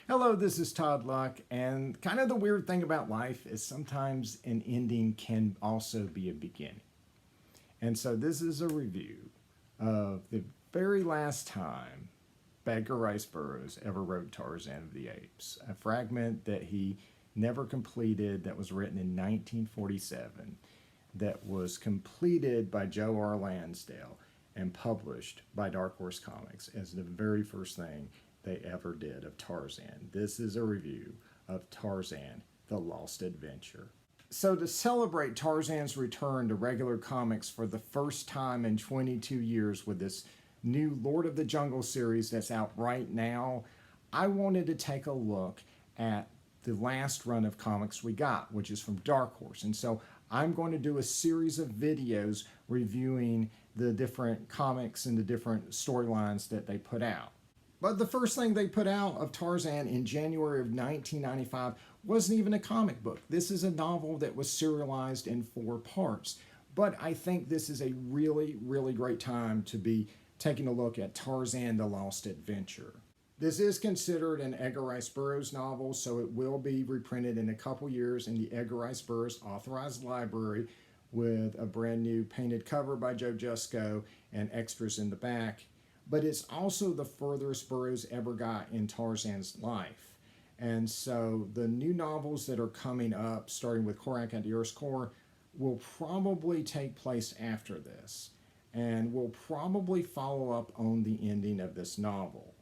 Hello, this is Todd Luck, and kind of the weird thing about life is sometimes an ending can also be a beginning. And so this is a review of the very last time Edgar Rice Burroughs ever wrote Tarzan of the Apes, a fragment that he never completed that was written in 1947 that was completed by Joe R. Lansdale and published by Dark Horse Comics as the very first thing they ever did of Tarzan. This is a review of Tarzan, The Lost Adventure. So to celebrate Tarzan's return to regular comics for the first time in 22 years with this new Lord of the Jungle series that's out right now, I wanted to take a look at the last run of comics we got, which is from Dark Horse. And so I'm going to do a series of videos reviewing the different comics and the different storylines that they put out. But the first thing they put out of Tarzan in January of 1995 wasn't even a comic book. This is a novel that was serialized in 4 parts. But I think this is a really, really great time to be taking a look at Tarzan, The Lost Adventure. This is considered an Edgar Rice Burroughs novel, so it will be reprinted in a couple years in the Edgar Rice Burroughs Authorized Library with a brand new painted cover by Joe Jusko and extras in the back. But it's also the furthest Burroughs ever got in Tarzan's life. And so the new novels that are coming up, starting with Korak at the Earth's Core, will probably take place after this and will probably follow up on the ending of this novel.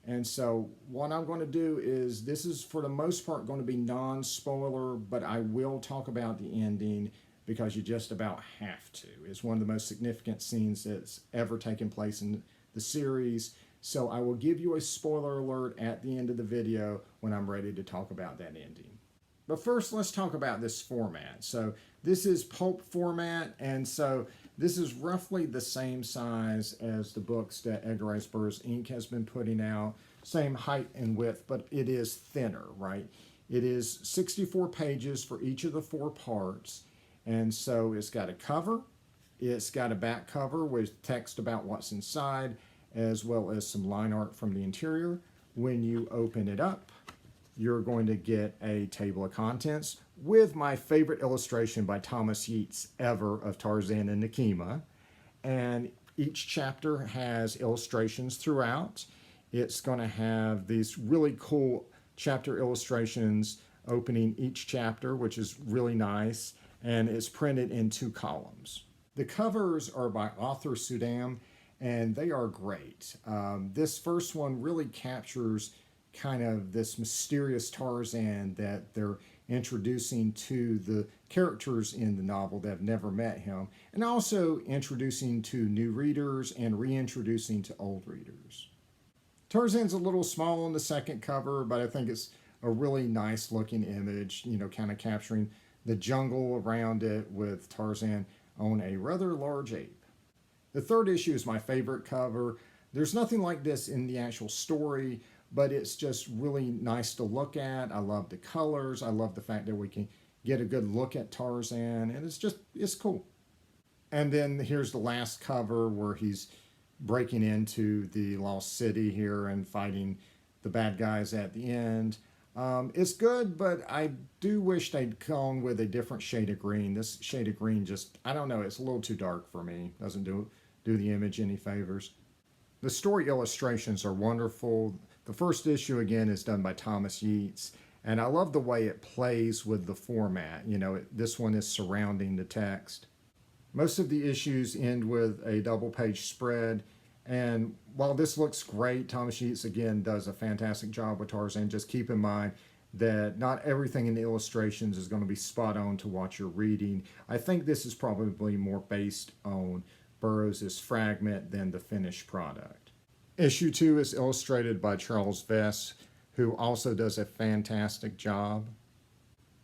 And so what I'm going to do is, this is for the most part going to be non-spoiler, but I will talk about the ending because you just about have to. It's one of the most significant scenes that's ever taken place in the series. So I will give you a spoiler alert at the end of the video when I'm ready to talk about that ending. But first, let's talk about this format. So this is pulp format, and so this is roughly the same size as the books that Edgar Rice Burroughs Inc. has been putting out. Same height and width, but it is thinner, right? It is 64 pages for each of the 4 parts. And so it's got a cover, it's got a back cover with text about what's inside, as well as some line art from the interior. When you open it up, you're going to get a table of contents with my favorite illustration by Thomas Yeats ever of Tarzan and Nekima. And each chapter has illustrations throughout. It's going to have these really cool chapter illustrations opening each chapter, which is really nice, and it's printed in 2 columns. The covers are by Arthur Sudam, and they are great. This first one really captures kind of this mysterious Tarzan that they're introducing to the characters in the novel that have never met him, and also introducing to new readers and reintroducing to old readers. Tarzan's a little small on the second cover, but I think it's a really nice looking image, you know, kind of capturing the jungle around it with Tarzan on a rather large ape. The third issue is my favorite cover. There's nothing like this in the actual story, but it's just really nice to look at. I love the colors. I love the fact that we can get a good look at Tarzan, and it's cool. And then here's the last cover where he's breaking into the lost city here and fighting the bad guys at the end. It's good, but I do wish they'd gone with a different shade of green. This shade of green just, I don't know, it's a little too dark for me. Doesn't do the image any favors. The story illustrations are wonderful. The first issue, again, is done by Thomas Yeats, and I love the way it plays with the format. You know, this one is surrounding the text. Most of the issues end with a double-page spread, and while this looks great, Thomas Yeats, again, does a fantastic job with Tarzan. Just keep in mind that not everything in the illustrations is going to be spot on to what you're reading. I think this is probably more based on Burroughs' fragment than the finished product. Issue 2 is illustrated by Charles Vess, who also does a fantastic job.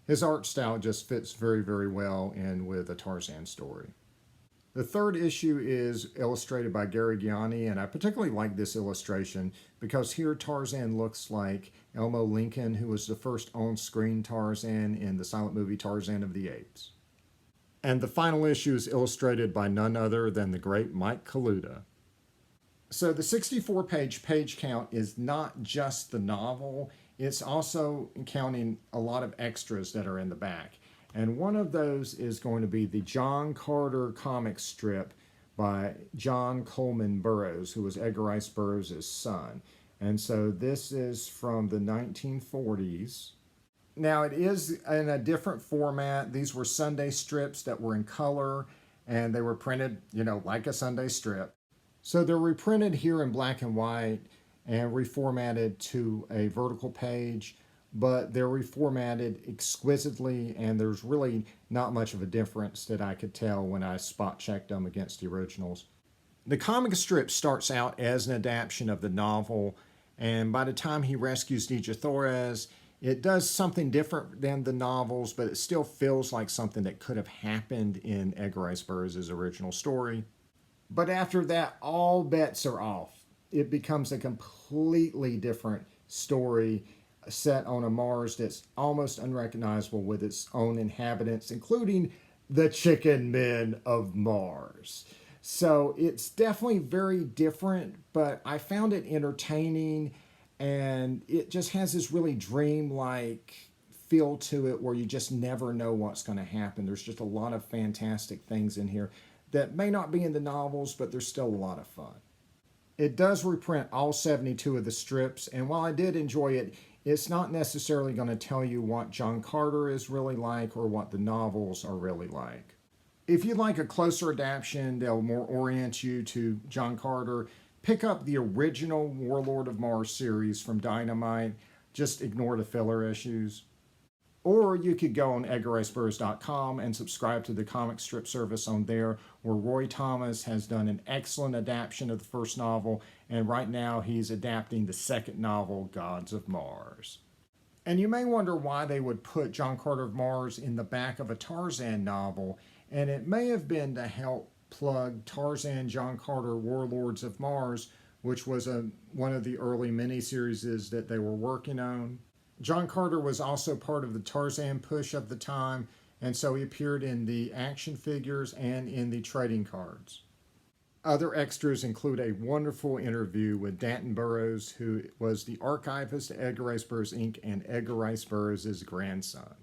His art style just fits very, very well in with a Tarzan story. The third issue is illustrated by Gary Gianni, and I particularly like this illustration because here Tarzan looks like Elmo Lincoln, who was the first on-screen Tarzan in the silent movie Tarzan of the Apes. And the final issue is illustrated by none other than the great Mike Kaluta. So the 64-page page count is not just the novel, It's also counting a lot of extras that are in the back. And one of those is going to be the John Carter comic strip by John Coleman Burroughs, who was Edgar Rice Burroughs' son. And so this is from the 1940s. Now it is in a different format. These were Sunday strips that were in color, and they were printed, like a Sunday strip. So they're reprinted here in black and white and reformatted to a vertical page, but they're reformatted exquisitely, and there's really not much of a difference that I could tell when I spot checked them against the originals. The comic strip starts out as an adaptation of the novel, and by the time he rescues Dija Torres, it does something different than the novels, but it still feels like something that could have happened in Edgar Rice Burroughs' original story. But after that, all bets are off. It becomes a completely different story set on a Mars that's almost unrecognizable with its own inhabitants, including the chicken men of Mars. So it's definitely very different, but I found it entertaining, and it just has this really dreamlike feel to it where you just never know what's going to happen. There's just a lot of fantastic things in here that may not be in the novels, but they're still a lot of fun. It does reprint all 72 of the strips, and while I did enjoy it, it's not necessarily going to tell you what John Carter is really like or what the novels are really like. If you'd like a closer adaptation that'll more orient you to John Carter, pick up the original Warlord of Mars series from Dynamite. Just ignore the filler issues. Or you could go on EdgarRiceBurroughs.com and subscribe to the comic strip service on there, where Roy Thomas has done an excellent adaptation of the first novel, and right now he's adapting the second novel, Gods of Mars. And you may wonder why they would put John Carter of Mars in the back of a Tarzan novel, and it may have been to help plug Tarzan John Carter Warlords of Mars, which was one of the early miniseries that they were working on. John Carter was also part of the Tarzan push of the time, and so he appeared in the action figures and in the trading cards. Other extras include a wonderful interview with Danton Burroughs, who was the archivist at Edgar Rice Burroughs Inc. and Edgar Rice Burroughs' grandson.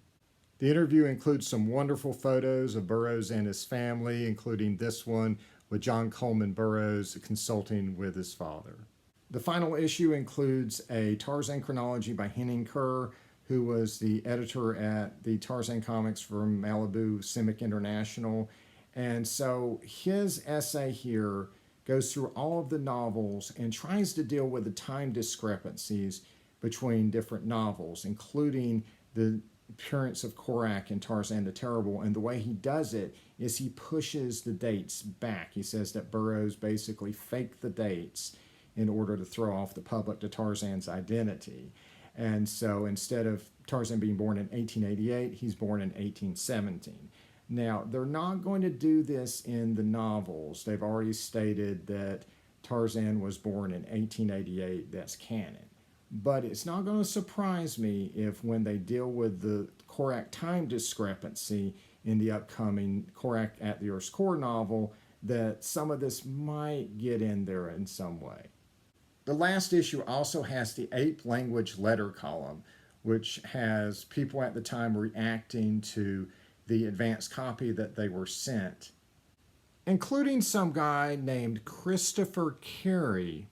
The interview includes some wonderful photos of Burroughs and his family, including this one with John Coleman Burroughs consulting with his father. The final issue includes a Tarzan chronology by Henning Kerr, who was the editor at the Tarzan comics from Malibu Simic International. And so his essay here goes through all of the novels and tries to deal with the time discrepancies between different novels, including the appearance of Korak in Tarzan the Terrible. And the way he does it is he pushes the dates back. He says that Burroughs basically faked the dates in order to throw off the public to Tarzan's identity. And so instead of Tarzan being born in 1888, he's born in 1817. Now, they're not going to do this in the novels. They've already stated that Tarzan was born in 1888. That's canon. But it's not going to surprise me if when they deal with the Korak time discrepancy in the upcoming Korak at the Earth's Core novel, that some of this might get in there in some way. The last issue also has the ape language letter column, which has people at the time reacting to the advanced copy that they were sent, including some guy named Christopher Carey.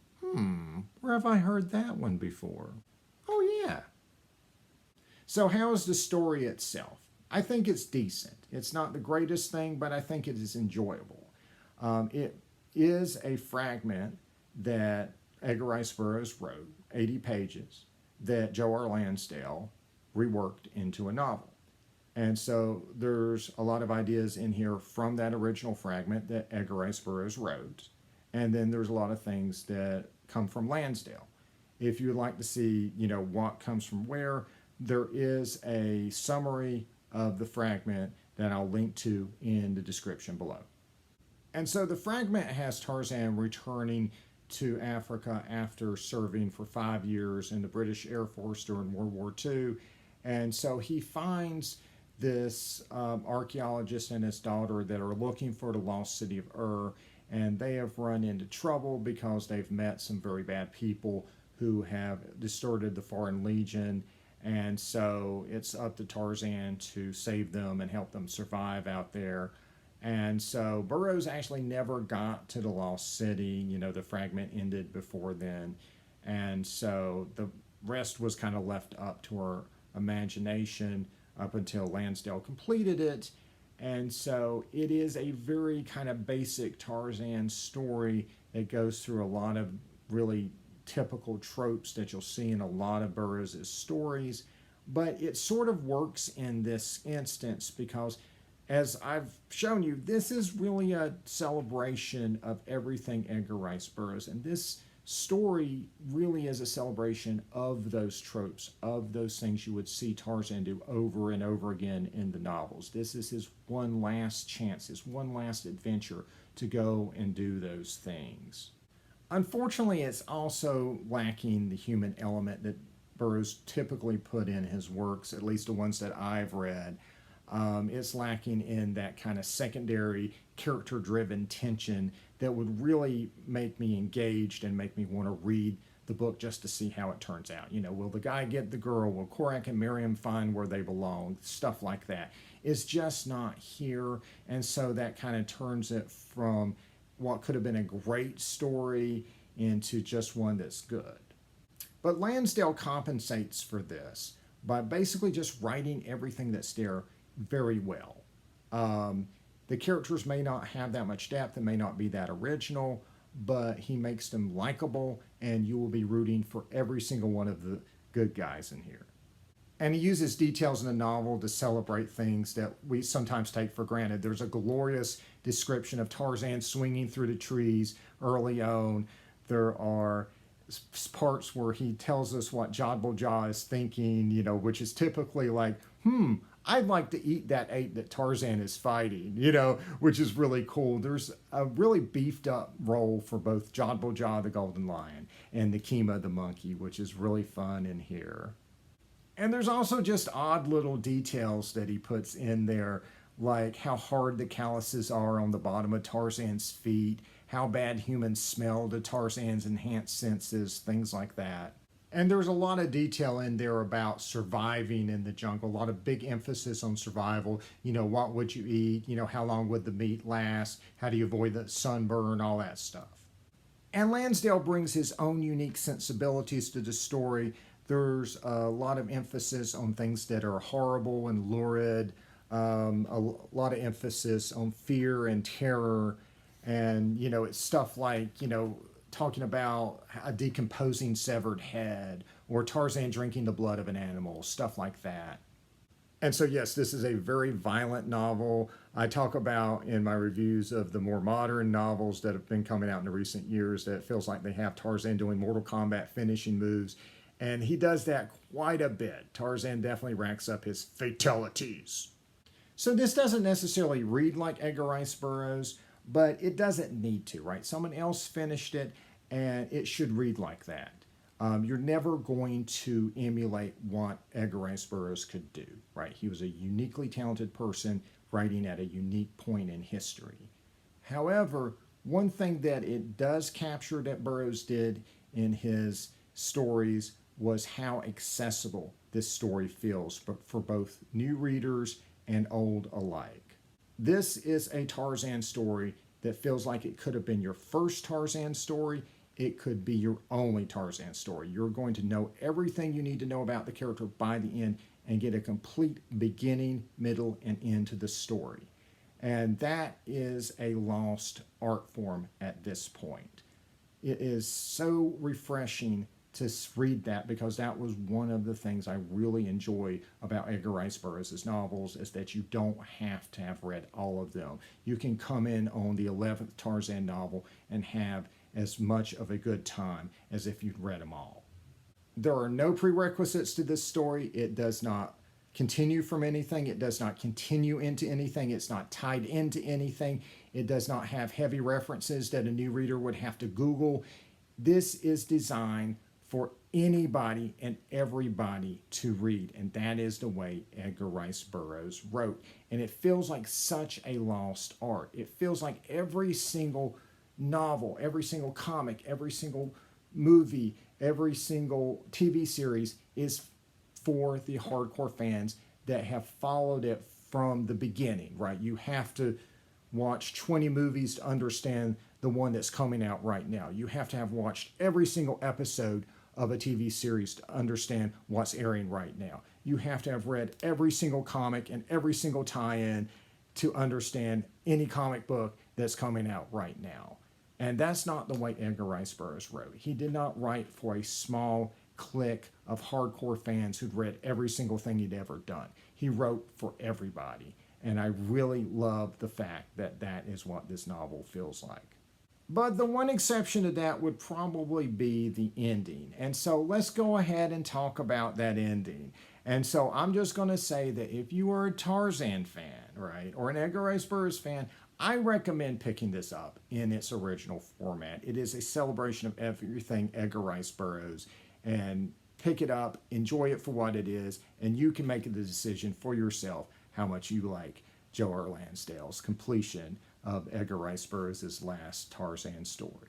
Where have I heard that one before? Oh, yeah. So how is the story itself? I think it's decent. It's not the greatest thing, but I think it is enjoyable. It is a fragment that Edgar Rice Burroughs wrote, 80 pages, that Joe R. Lansdale reworked into a novel. And so there's a lot of ideas in here from that original fragment that Edgar Rice Burroughs wrote. And then there's a lot of things that come from Lansdale. If you'd like to see, what comes from where, there is a summary of the fragment that I'll link to in the description below. And so the fragment has Tarzan returning to Africa after serving for 5 years in the British Air Force during World War II. And so he finds this archaeologist and his daughter that are looking for the lost city of Ur, and they have run into trouble because they've met some very bad people who have distorted the Foreign Legion. And so it's up to Tarzan to save them and help them survive out there. And so Burroughs actually never got to the Lost City. You know, the fragment ended before then. And so the rest was kind of left up to our imagination up until Lansdale completed it. And so it is a very kind of basic Tarzan story that goes through a lot of really typical tropes that you'll see in a lot of Burroughs' stories. But it sort of works in this instance because, as I've shown you, this is really a celebration of everything Edgar Rice Burroughs. And this story really is a celebration of those tropes, of those things you would see Tarzan do over and over again in the novels. This is his one last chance, his one last adventure to go and do those things. Unfortunately, it's also lacking the human element that Burroughs typically put in his works, at least the ones that I've read. It's lacking in that kind of secondary character-driven tension that would really make me engaged and make me want to read the book just to see how it turns out. You know, will the guy get the girl? Will Korak and Miriam find where they belong? Stuff like that. It's just not here. And so that kind of turns it from what could have been a great story into just one that's good. But Lansdale compensates for this by basically just writing everything that's there very well. The characters may not have that much depth, and may not be that original, but he makes them likable, and you will be rooting for every single one of the good guys in here. And he uses details in the novel to celebrate things that we sometimes take for granted. There's a glorious description of Tarzan swinging through the trees early on. There are parts where he tells us what Jodhpur is thinking, you know, which is typically like, I'd like to eat that ape that Tarzan is fighting, you know, which is really cool. There's a really beefed up role for both Jodhpur the golden lion and the Kima the monkey, which is really fun in here. And there's also just odd little details that he puts in there, like how hard the calluses are on the bottom of Tarzan's feet, how bad humans smell to Tarzan's enhanced senses, things like that. And there's a lot of detail in there about surviving in the jungle, a lot of big emphasis on survival. You know, what would you eat? You know, how long would the meat last? How do you avoid the sunburn? All that stuff. And Lansdale brings his own unique sensibilities to the story. There's a lot of emphasis on things that are horrible and lurid, a lot of emphasis on fear and terror. And, you know, it's stuff like, you know, talking about a decomposing severed head or Tarzan drinking the blood of an animal, stuff like that. And so, yes, this is a very violent novel. I talk about in my reviews of the more modern novels that have been coming out in the recent years that it feels like they have Tarzan doing Mortal Kombat finishing moves. And he does that quite a bit. Tarzan definitely racks up his fatalities. So this doesn't necessarily read like Edgar Rice Burroughs, but it doesn't need to, right? Someone else finished it, and it should read like that. You're never going to emulate what Edgar Rice Burroughs could do, right? He was a uniquely talented person writing at a unique point in history. However, one thing that it does capture that Burroughs did in his stories was how accessible this story feels for both new readers and old alike. This is a Tarzan story that feels like it could have been your first Tarzan story. It could be your only Tarzan story. You're going to know everything you need to know about the character by the end and get a complete beginning, middle, and end to the story. And that is a lost art form at this point. It is so refreshing to read that, because that was one of the things I really enjoy about Edgar Rice Burroughs' novels, is that you don't have to have read all of them. You can come in on the 11th Tarzan novel and have as much of a good time as if you'd read them all. There are no prerequisites to this story. It does not continue from anything. It does not continue into anything. It's not tied into anything. It does not have heavy references that a new reader would have to Google. This is designed for anybody and everybody to read, and that is the way Edgar Rice Burroughs wrote. And it feels like such a lost art. It feels like every single novel, every single comic, every single movie, every single TV series is for the hardcore fans that have followed it from the beginning, right? You have to watch 20 movies to understand the one that's coming out right now. You have to have watched every single episode of a TV series to understand what's airing right now. You have to have read every single comic and every single tie-in to understand any comic book that's coming out right now. And that's not the way Edgar Rice Burroughs wrote. He did not write for a small clique of hardcore fans who'd read every single thing he'd ever done. He wrote for everybody. And I really love the fact that that is what this novel feels like. But the one exception to that would probably be the ending. And so let's go ahead and talk about that ending. And so I'm just going to say that if you are a Tarzan fan, right, or an Edgar Rice Burroughs fan, I recommend picking this up in its original format. It is a celebration of everything Edgar Rice Burroughs. And pick it up, enjoy it for what it is, and you can make the decision for yourself how much you like Joe R. Lansdale's completion of Edgar Rice Burroughs' last Tarzan story.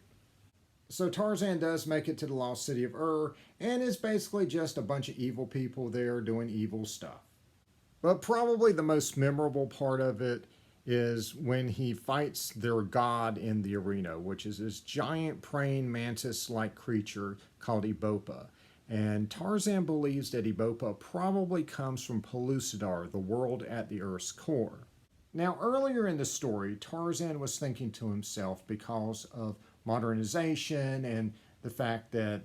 So Tarzan does make it to the lost city of Ur, and it's basically just a bunch of evil people there doing evil stuff. But probably the most memorable part of it is when he fights their god in the arena, which is this giant praying mantis-like creature called Ibopa. And Tarzan believes that Ibopa probably comes from Pellucidar, the world at the Earth's core. Now, earlier in the story, Tarzan was thinking to himself, because of modernization and the fact that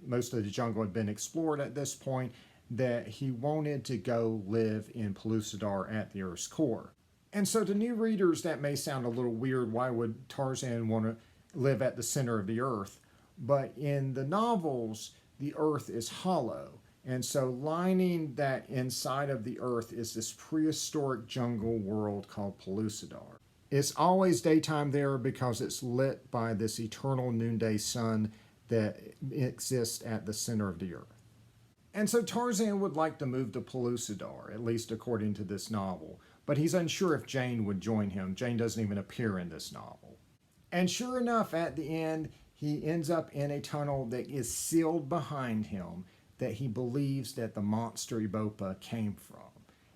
most of the jungle had been explored at this point, that he wanted to go live in Pellucidar at the Earth's core. And so to new readers, that may sound a little weird. Why would Tarzan want to live at the center of the Earth? But in the novels, the Earth is hollow. And so lining that inside of the Earth is this prehistoric jungle world called Pellucidar. It's always daytime there because it's lit by this eternal noonday sun that exists at the center of the Earth. And so Tarzan would like to move to Pellucidar, at least according to this novel. But he's unsure if Jane would join him. Jane doesn't even appear in this novel. And sure enough, at the end, he ends up in a tunnel that is sealed behind him that he believes that the monster Ibopa came from.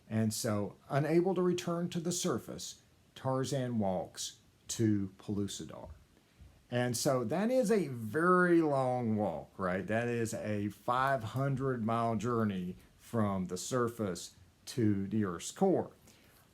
And so, unable to return to the surface, Tarzan walks to Pellucidar. And so that is a very long walk, right? That is a 500-mile journey from the surface to the Earth's core.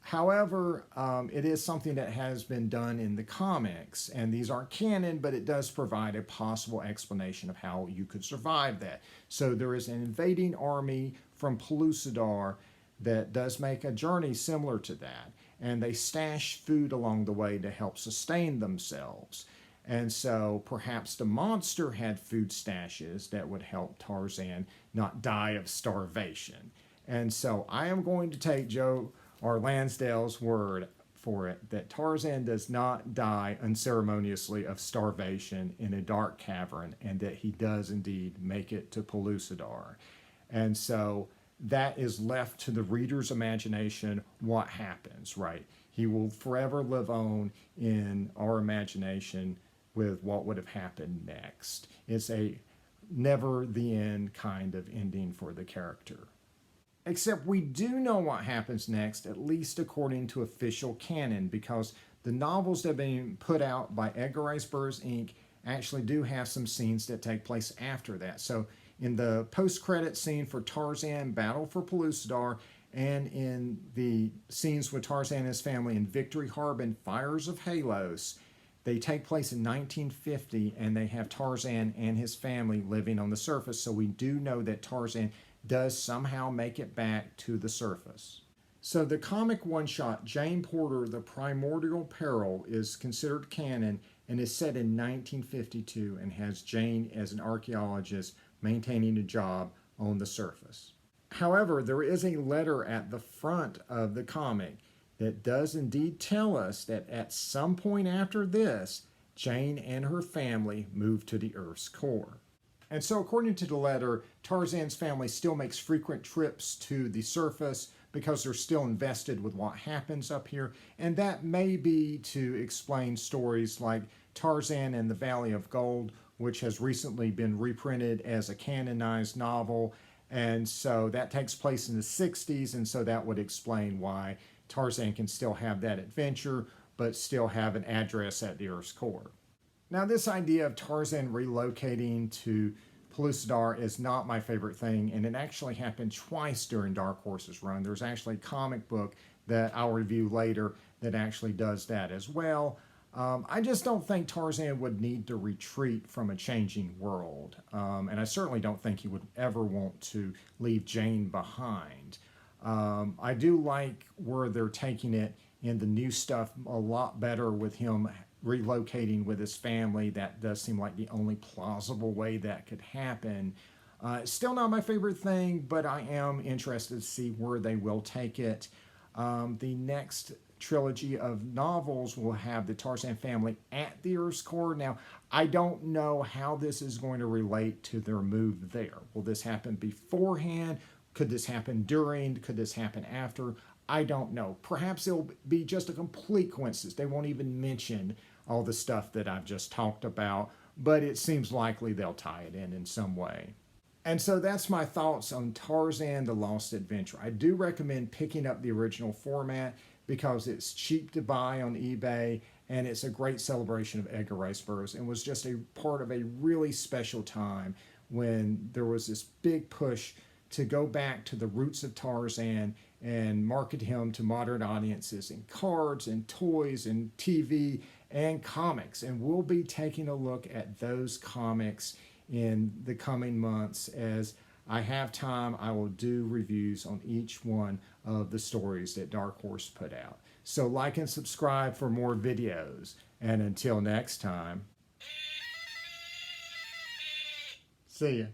However, it is something that has been done in the comics, and these aren't canon, but it does provide a possible explanation of how you could survive that. So there is an invading army from Pellucidar that does make a journey similar to that, and they stash food along the way to help sustain themselves. And so perhaps the monster had food stashes that would help Tarzan not die of starvation. And so I am going to take Joe or Lansdale's word for it that Tarzan does not die unceremoniously of starvation in a dark cavern, and that he does indeed make it to Pellucidar. And so that is left to the reader's imagination what happens, right? He will forever live on in our imagination with what would have happened next. It's a never the end kind of ending for the character. Except we do know what happens next, at least according to official canon, because the novels that have been put out by Edgar Rice Burroughs, Inc. actually do have some scenes that take place after that. So in the post-credit scene for Tarzan Battle for Pellucidar, and in the scenes with Tarzan and his family in Victory Harbin Fires of Halos, they take place in 1950, and they have Tarzan and his family living on the surface. So we do know that Tarzan does somehow make it back to the surface. So the comic one-shot Jane Porter, The Primordial Peril, is considered canon and is set in 1952 and has Jane as an archaeologist maintaining a job on the surface. However, there is a letter at the front of the comic that does indeed tell us that at some point after this, Jane and her family moved to the Earth's core. And so according to the letter, Tarzan's family still makes frequent trips to the surface because they're still invested with what happens up here. And that may be to explain stories like Tarzan and the Valley of Gold, which has recently been reprinted as a canonized novel. And so that takes place in the 60s, and so that would explain why Tarzan can still have that adventure, but still have an address at the Earth's core. Now, this idea of Tarzan relocating to Pellucidar is not my favorite thing, and it actually happened twice during Dark Horse's run. There's actually a comic book that I'll review later that actually does that as well. I just don't think Tarzan would need to retreat from a changing world, and I certainly don't think he would ever want to leave Jane behind. I do like where they're taking it in the new stuff a lot better with him relocating with his family. That does seem like the only plausible way that could happen. Still not my favorite thing, but I am interested to see where they will take it. The next trilogy of novels will have the Tarzan family at the Earth's core. Now, I don't know how this is going to relate to their move there. Will this happen beforehand? Could this happen during? Could this happen after? I don't know. Perhaps it'll be just a complete coincidence. They won't even mention all the stuff that I've just talked about, but it seems likely they'll tie it in some way. And so that's my thoughts on Tarzan, The Lost Adventure. I do recommend picking up the original format because it's cheap to buy on eBay, and it's a great celebration of Edgar Rice Burroughs, and was just a part of a really special time when there was this big push to go back to the roots of Tarzan and market him to modern audiences in cards and toys and TV and comics. And we'll be taking a look at those comics in the coming months. As I have time, I will do reviews on each one of the stories that Dark Horse put out. So like and subscribe for more videos. And until next time, see ya.